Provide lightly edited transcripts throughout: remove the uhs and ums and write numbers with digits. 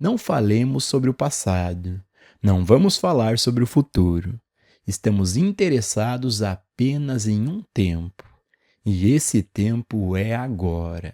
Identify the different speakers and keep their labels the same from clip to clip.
Speaker 1: Não falemos sobre o passado. Não vamos falar sobre o futuro. Estamos interessados apenas em um tempo. E esse tempo é agora.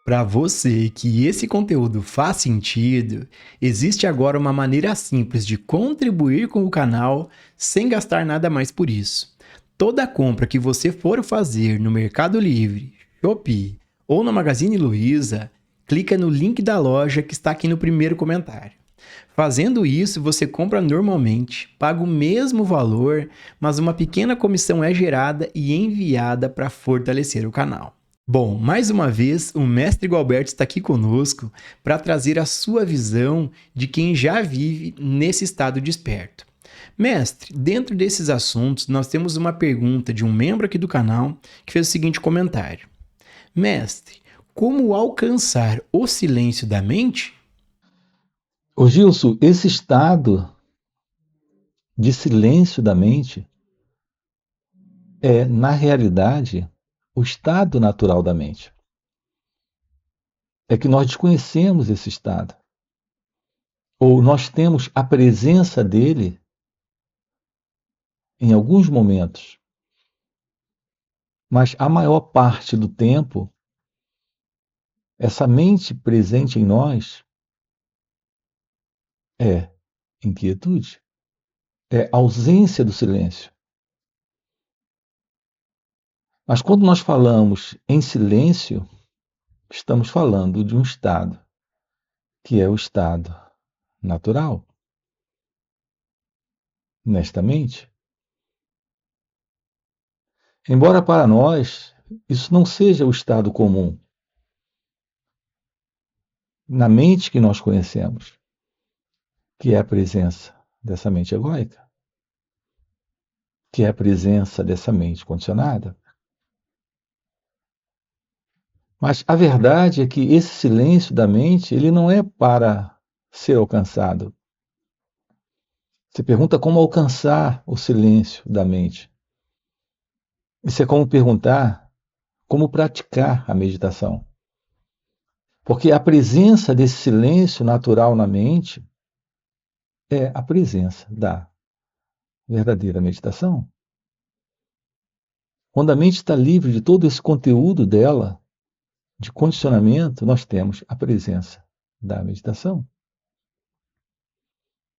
Speaker 1: Para você que esse conteúdo faz sentido, existe agora uma maneira simples de contribuir com o canal sem gastar nada mais por isso. Toda compra que você for fazer no Mercado Livre, Shopee ou na Magazine Luiza, clica no link da loja que está aqui no primeiro comentário. Fazendo isso, você compra normalmente, paga o mesmo valor, mas uma pequena comissão é gerada e enviada para fortalecer o canal. Bom, mais uma vez, o mestre Gualberto está aqui conosco para trazer a sua visão de quem já vive nesse estado desperto. Mestre, dentro desses assuntos, nós temos uma pergunta de um membro aqui do canal que fez o seguinte comentário. Mestre, como alcançar o silêncio da mente?
Speaker 2: Ô Gilson, esse estado de silêncio da mente é, na realidade, o estado natural da mente. É que nós desconhecemos esse estado. Ou nós temos a presença dele em alguns momentos. Mas a maior parte do tempo, essa mente presente em nós é inquietude, é ausência do silêncio. Mas quando nós falamos em silêncio, estamos falando de um estado que é o estado natural nesta mente. Embora para nós isso não seja o estado comum na mente que nós conhecemos, que é a presença dessa mente egóica, que é a presença dessa mente condicionada. Mas a verdade é que esse silêncio da mente, ele não é para ser alcançado. Você pergunta como alcançar o silêncio da mente. Isso é como perguntar como praticar a meditação. Porque a presença desse silêncio natural na mente é a presença da verdadeira meditação. Quando a mente está livre de todo esse conteúdo dela, de condicionamento, nós temos a presença da meditação.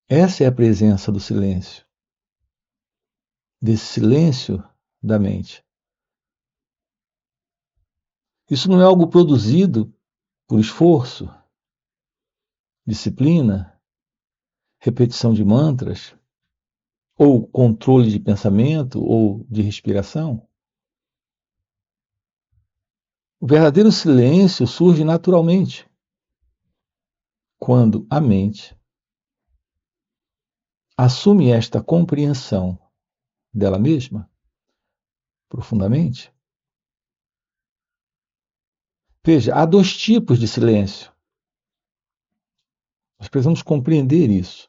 Speaker 2: Essa é a presença do silêncio, desse silêncio da mente. Isso não é algo produzido por esforço, disciplina, repetição de mantras, ou controle de pensamento ou de respiração. O verdadeiro silêncio surge naturalmente quando a mente assume esta compreensão dela mesma profundamente. Veja, há dois tipos de silêncio. Nós precisamos compreender isso.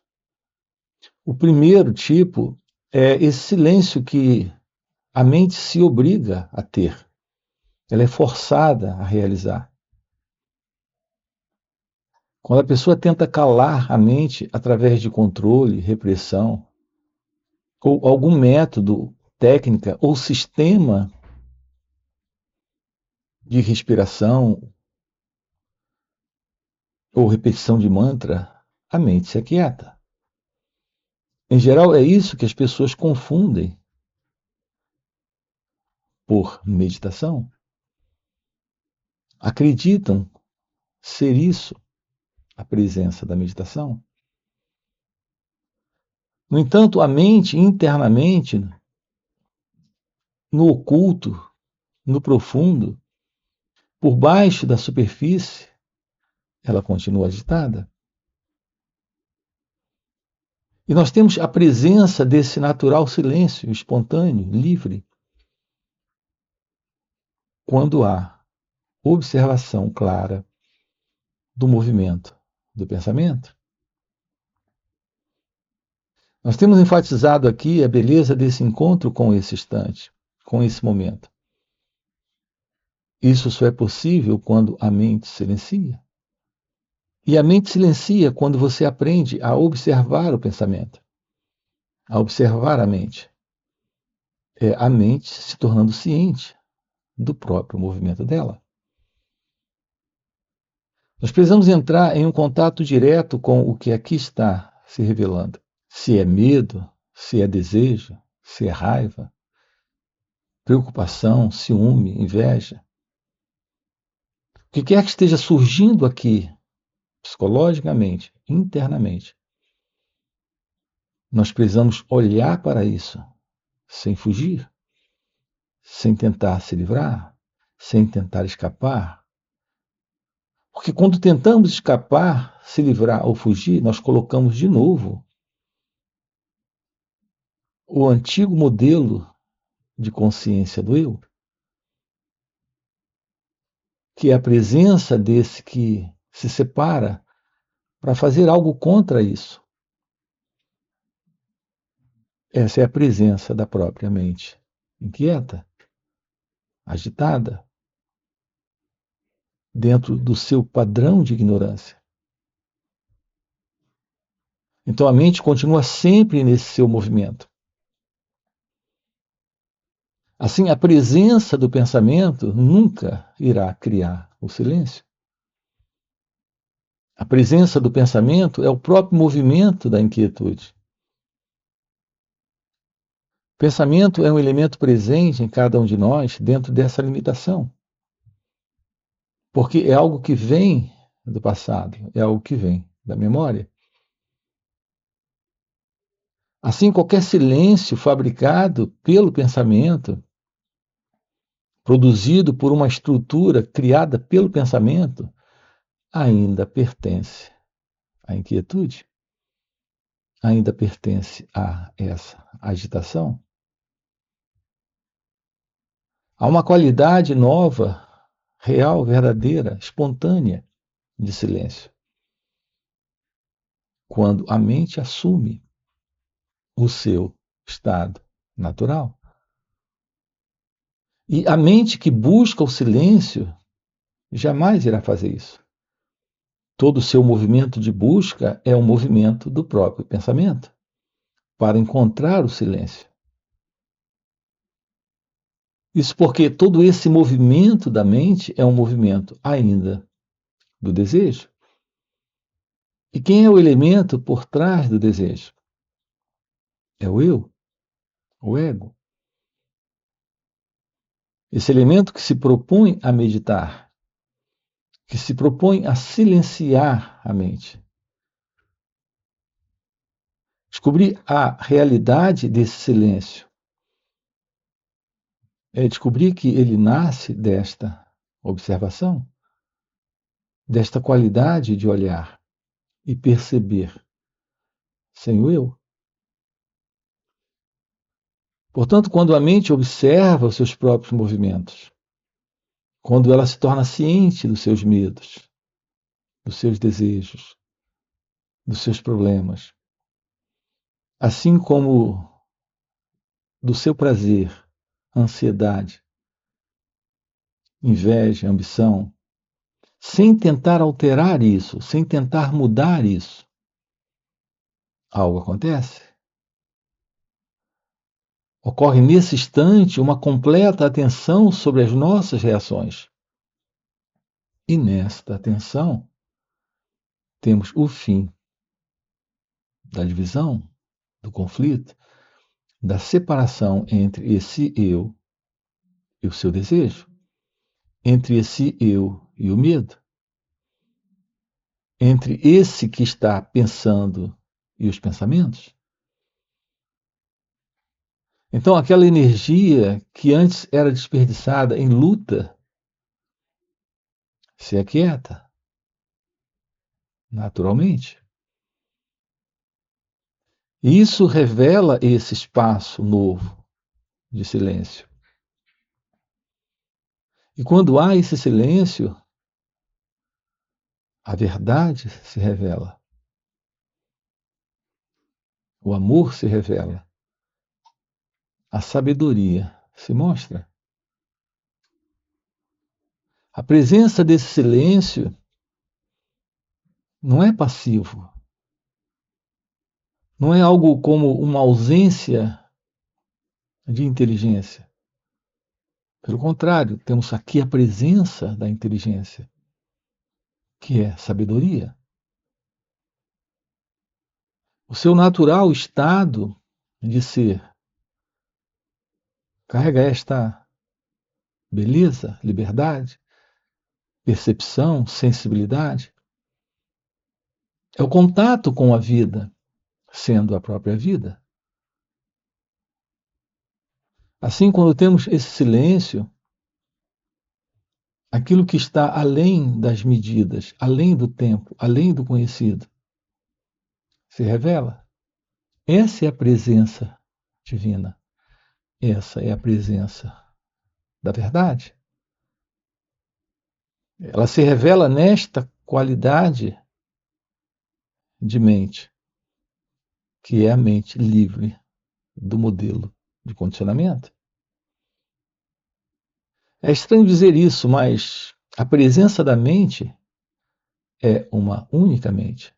Speaker 2: O primeiro tipo é esse silêncio que a mente se obriga a ter. Ela é forçada a realizar. Quando a pessoa tenta calar a mente através de controle, repressão, ou algum método, técnica ou sistema de respiração ou repetição de mantra, a mente se aquieta. Em geral, é isso que as pessoas confundem por meditação. Acreditam ser isso a presença da meditação. No entanto, a mente internamente, no oculto, no profundo, por baixo da superfície, ela continua agitada. E nós temos a presença desse natural silêncio espontâneo, livre, quando há observação clara do movimento do pensamento. Nós temos enfatizado aqui a beleza desse encontro com esse instante, com esse momento. Isso só é possível quando a mente silencia. E a mente silencia quando você aprende a observar o pensamento, a observar a mente. É a mente se tornando ciente do próprio movimento dela. Nós precisamos entrar em um contato direto com o que aqui está se revelando. Se é medo, se é desejo, se é raiva, preocupação, ciúme, inveja. O que quer que esteja surgindo aqui, psicologicamente, internamente, nós precisamos olhar para isso sem fugir, sem tentar se livrar, sem tentar escapar. Porque quando tentamos escapar, se livrar ou fugir, nós colocamos de novo o antigo modelo de consciência do eu, que é a presença desse que se separa para fazer algo contra isso. Essa é a presença da própria mente, inquieta, agitada, dentro do seu padrão de ignorância. Então a mente continua sempre nesse seu movimento. Assim, a presença do pensamento nunca irá criar o silêncio. A presença do pensamento é o próprio movimento da inquietude. O pensamento é um elemento presente em cada um de nós dentro dessa limitação. Porque é algo que vem do passado, é algo que vem da memória. Assim, qualquer silêncio fabricado pelo pensamento, produzido por uma estrutura criada pelo pensamento, ainda pertence à inquietude, ainda pertence a essa agitação. Há uma qualidade nova, real, verdadeira, espontânea de silêncio. Quando a mente assume o seu estado natural. E a mente que busca o silêncio jamais irá fazer isso. Todo o seu movimento de busca é um movimento do próprio pensamento para encontrar o silêncio. Isso porque todo esse movimento da mente é um movimento ainda do desejo. E quem é o elemento por trás do desejo? É o eu, o ego. Esse elemento que se propõe a meditar, que se propõe a silenciar a mente. Descobrir a realidade desse silêncio é descobrir que ele nasce desta observação, desta qualidade de olhar e perceber sem o eu. Portanto, quando a mente observa os seus próprios movimentos, quando ela se torna ciente dos seus medos, dos seus desejos, dos seus problemas, assim como do seu prazer, ansiedade, inveja, ambição, sem tentar alterar isso, sem tentar mudar isso, algo acontece. Ocorre nesse instante uma completa atenção sobre as nossas reações. E nesta atenção temos o fim da divisão, do conflito, da separação entre esse eu e o seu desejo, entre esse eu e o medo, entre esse que está pensando e os pensamentos. Então, aquela energia que antes era desperdiçada em luta se aquieta, naturalmente. E isso revela esse espaço novo de silêncio. E quando há esse silêncio, a verdade se revela. O amor se revela. A sabedoria se mostra. A presença desse silêncio não é passivo, não é algo como uma ausência de inteligência. Pelo contrário, temos aqui a presença da inteligência, que é sabedoria. O seu natural estado de ser carrega esta beleza, liberdade, percepção, sensibilidade. É o contato com a vida, sendo a própria vida. Assim, quando temos esse silêncio, aquilo que está além das medidas, além do tempo, além do conhecido, se revela. Essa é a presença divina. Essa é a presença da verdade. Ela se revela nesta qualidade de mente, que é a mente livre do modelo de condicionamento. É estranho dizer isso, mas a presença da mente é uma única mente.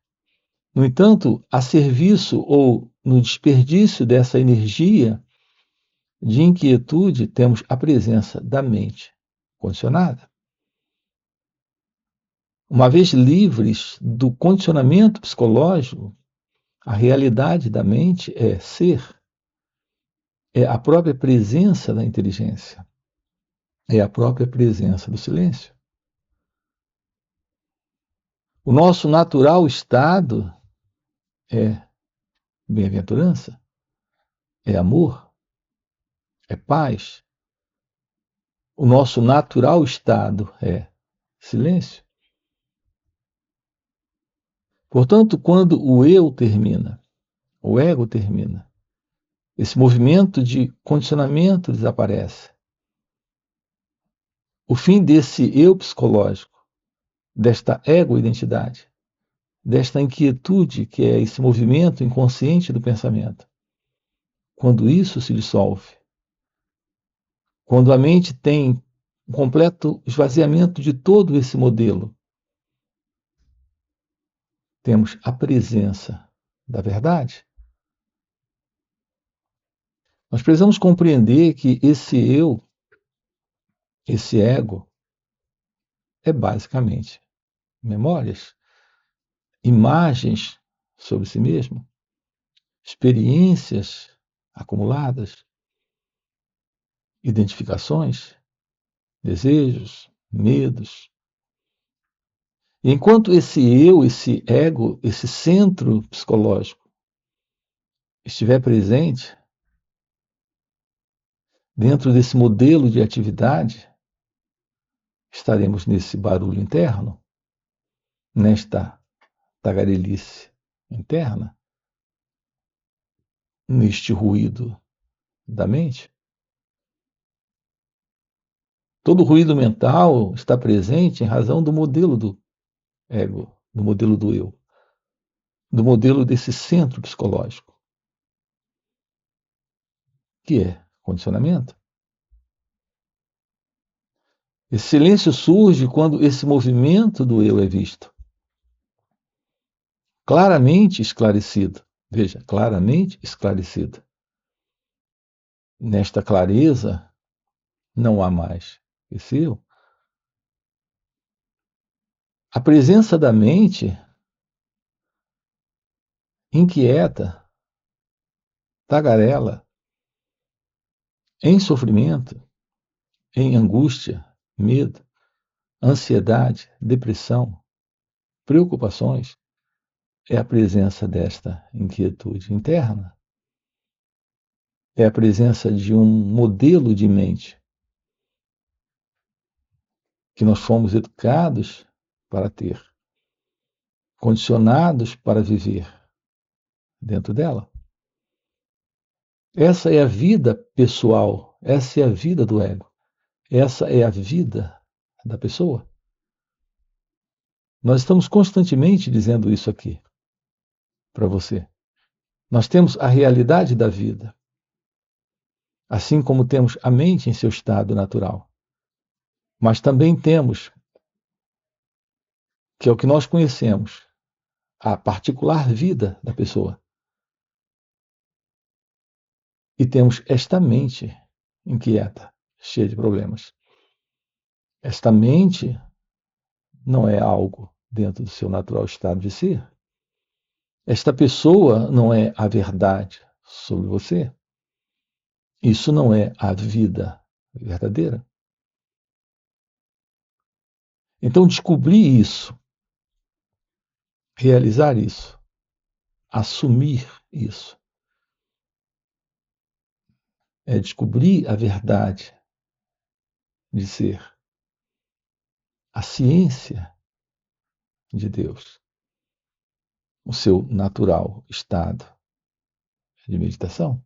Speaker 2: No entanto, a serviço ou no desperdício dessa energia de inquietude, temos a presença da mente condicionada. Uma vez livres do condicionamento psicológico, a realidade da mente é ser, é a própria presença da inteligência, é a própria presença do silêncio. O nosso natural estado é bem-aventurança, é amor, é paz. O nosso natural estado é silêncio. Portanto, quando o eu termina, o ego termina, esse movimento de condicionamento desaparece. O fim desse eu psicológico, desta ego-identidade, desta inquietude que é esse movimento inconsciente do pensamento. Quando isso se dissolve, quando a mente tem um completo esvaziamento de todo esse modelo, temos a presença da verdade. Nós precisamos compreender que esse eu, esse ego, é basicamente memórias, imagens sobre si mesmo, experiências acumuladas, identificações, desejos, medos. E enquanto esse eu, esse ego, esse centro psicológico estiver presente dentro desse modelo de atividade, estaremos nesse barulho interno, nesta tagarelice interna, neste ruído da mente. Todo ruído mental está presente em razão do modelo do ego, do modelo do eu, do modelo desse centro psicológico, que é condicionamento. Esse silêncio surge quando esse movimento do eu é visto, claramente esclarecido. Veja, claramente esclarecido. Nesta clareza, não há mais esse eu. A presença da mente inquieta, tagarela, em sofrimento, em angústia, medo, ansiedade, depressão, preocupações, é a presença desta inquietude interna. É a presença de um modelo de mente que nós fomos educados para ter, condicionados para viver dentro dela. Essa é a vida pessoal, essa é a vida do ego, essa é a vida da pessoa. Nós estamos constantemente dizendo isso aqui para você. Nós temos a realidade da vida, assim como temos a mente em seu estado natural. Mas também temos, que é o que nós conhecemos, a particular vida da pessoa. E temos esta mente inquieta, cheia de problemas. Esta mente não é algo dentro do seu natural estado de ser. Esta pessoa não é a verdade sobre você. Isso não é a vida verdadeira. Então, descobrir isso, realizar isso, assumir isso, é descobrir a verdade de ser, a ciência de Deus, o seu natural estado de meditação.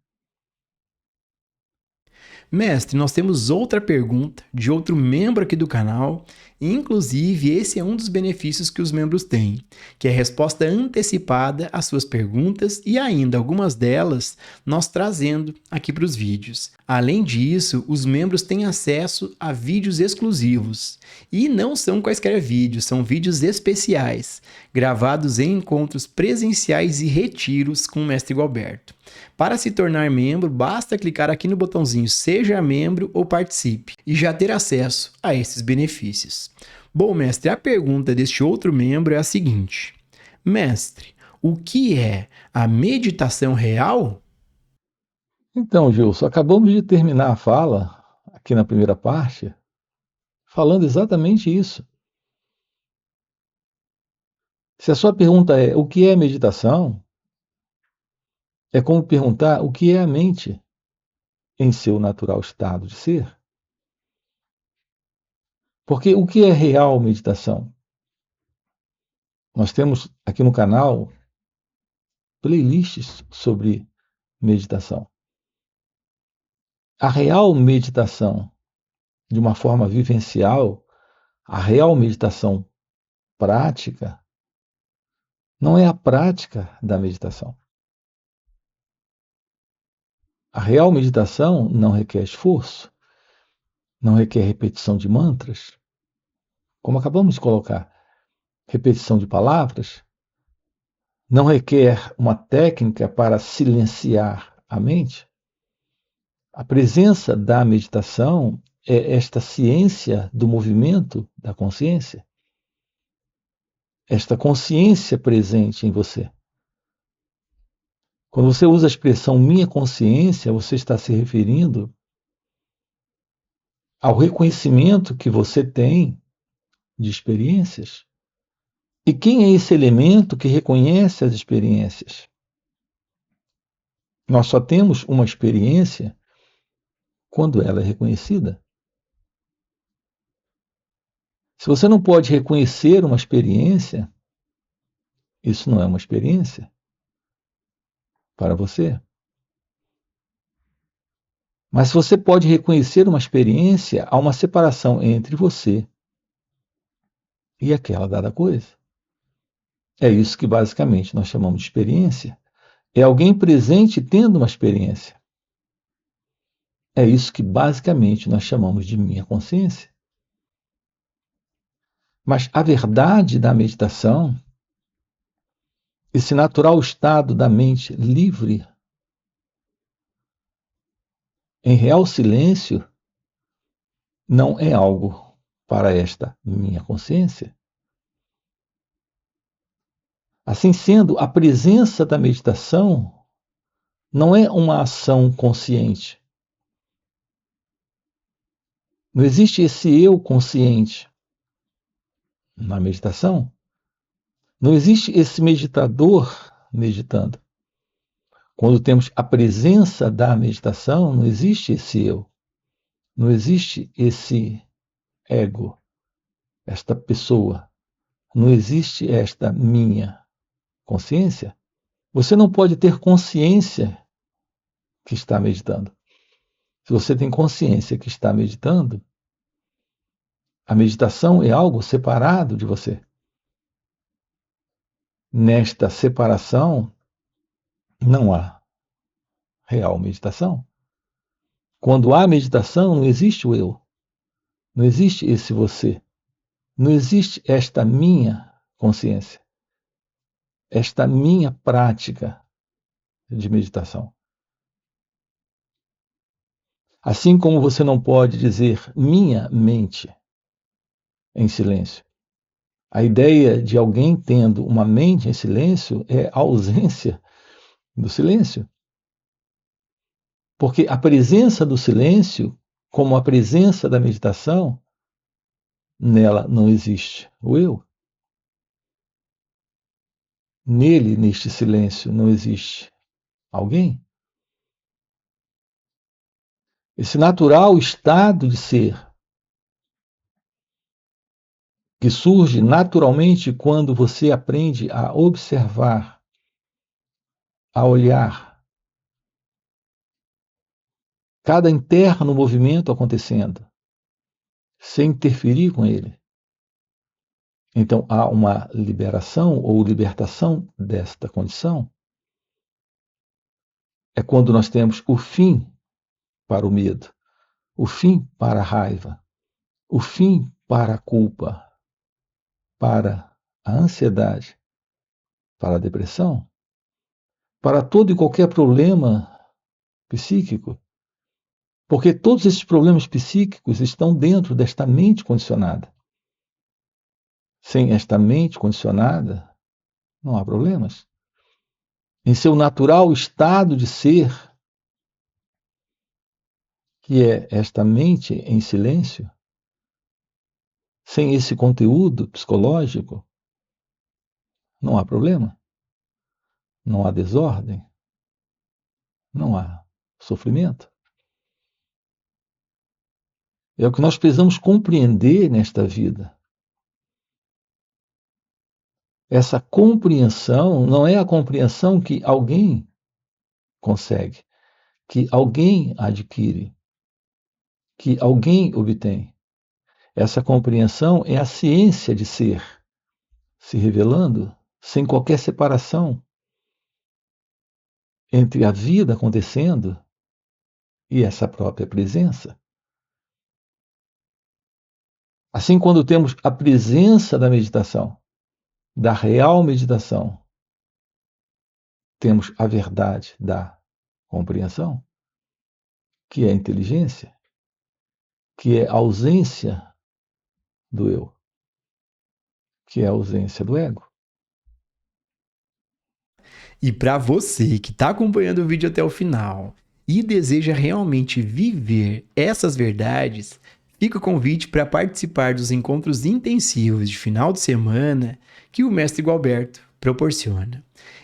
Speaker 1: Mestre, nós temos outra pergunta de outro membro aqui do canal, e inclusive esse é um dos benefícios que os membros têm, que é a resposta antecipada às suas perguntas e ainda algumas delas nós trazendo aqui para os vídeos. Além disso, os membros têm acesso a vídeos exclusivos, e não são quaisquer vídeos, são vídeos especiais, gravados em encontros presenciais e retiros com o Mestre Gualberto. Para se tornar membro, basta clicar aqui no botãozinho Seja Membro ou Participe e já ter acesso a esses benefícios. Bom, mestre, a pergunta deste outro membro é a seguinte: Mestre, o que é a meditação real?
Speaker 2: Então, Gilson, acabamos de terminar a fala, aqui na primeira parte, falando exatamente isso. Se a sua pergunta é o que é meditação, é como perguntar o que é a mente em seu natural estado de ser. Porque o que é real meditação? Nós temos aqui no canal playlists sobre meditação. A real meditação, de uma forma vivencial, a real meditação prática, não é a prática da meditação. A real meditação não requer esforço, não requer repetição de mantras, como acabamos de colocar, repetição de palavras, não requer uma técnica para silenciar a mente. A presença da meditação é esta ciência do movimento da consciência, esta consciência presente em você. Quando você usa a expressão minha consciência, você está se referindo ao reconhecimento que você tem de experiências. E quem é esse elemento que reconhece as experiências? Nós só temos uma experiência quando ela é reconhecida. Se você não pode reconhecer uma experiência, isso não é uma experiência para você. Mas se você pode reconhecer uma experiência, há uma separação entre você e aquela dada coisa. É isso que basicamente nós chamamos de experiência. É alguém presente tendo uma experiência. É isso que basicamente nós chamamos de minha consciência. Mas a verdade da meditação, esse natural estado da mente livre, em real silêncio, não é algo para esta minha consciência. Assim sendo, a presença da meditação não é uma ação consciente. Não existe esse eu consciente na meditação. Não existe esse meditador meditando. Quando temos a presença da meditação, não existe esse eu. Não existe esse ego, esta pessoa. Não existe esta minha consciência. Você não pode ter consciência que está meditando. Se você tem consciência que está meditando, a meditação é algo separado de você. Nesta separação, não há real meditação. Quando há meditação, não existe o eu. Não existe esse você. Não existe esta minha consciência, esta minha prática de meditação. Assim como você não pode dizer minha mente em silêncio. A ideia de alguém tendo uma mente em silêncio é a ausência do silêncio. Porque a presença do silêncio, como a presença da meditação, nela não existe o eu. Nele, neste silêncio, não existe alguém. Esse natural estado de ser, que surge naturalmente quando você aprende a observar, a olhar cada interno movimento acontecendo, sem interferir com ele. Então há uma liberação ou libertação desta condição. É quando nós temos o fim para o medo, o fim para a raiva, o fim para a culpa, para a ansiedade, para a depressão, para todo e qualquer problema psíquico. Porque todos esses problemas psíquicos estão dentro desta mente condicionada. Sem esta mente condicionada, não há problemas. Em seu natural estado de ser, que é esta mente em silêncio, sem esse conteúdo psicológico, não há problema, não há desordem, não há sofrimento. É o que nós precisamos compreender nesta vida. Essa compreensão não é a compreensão que alguém consegue, que alguém adquire, que alguém obtém. Essa compreensão é a ciência de ser, se revelando sem qualquer separação entre a vida acontecendo e essa própria presença. Assim, quando temos a presença da meditação, da real meditação, temos a verdade da compreensão, que é a inteligência, que é a ausência do eu, que é a ausência do ego.
Speaker 1: E para você que está acompanhando o vídeo até o final e deseja realmente viver essas verdades, fica o convite para participar dos encontros intensivos de final de semana que o Mestre Gualberto proporciona.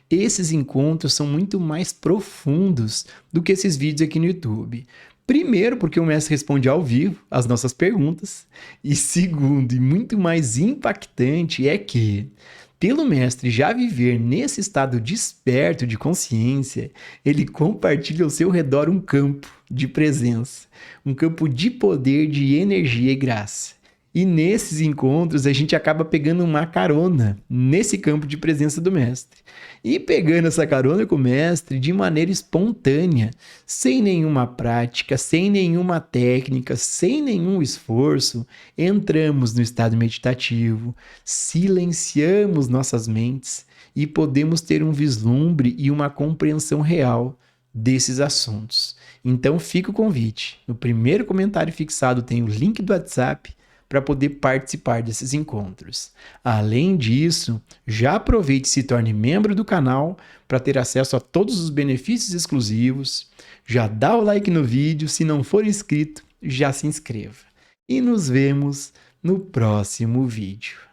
Speaker 1: Esses encontros são muito mais profundos do que esses vídeos aqui no YouTube. Primeiro, porque o mestre responde ao vivo as nossas perguntas. E segundo, e muito mais impactante, é que, pelo mestre já viver nesse estado desperto de consciência, ele compartilha ao seu redor um campo de presença, um campo de poder, de energia e graça. E nesses encontros a gente acaba pegando uma carona nesse campo de presença do mestre. E pegando essa carona com o mestre de maneira espontânea, sem nenhuma prática, sem nenhuma técnica, sem nenhum esforço, entramos no estado meditativo, silenciamos nossas mentes e podemos ter um vislumbre e uma compreensão real desses assuntos. Então fica o convite. No primeiro comentário fixado tem o link do WhatsApp para poder participar desses encontros. Além disso, já aproveite e se torne membro do canal para ter acesso a todos os benefícios exclusivos. Já dá o like no vídeo, se não for inscrito, já se inscreva. E nos vemos no próximo vídeo.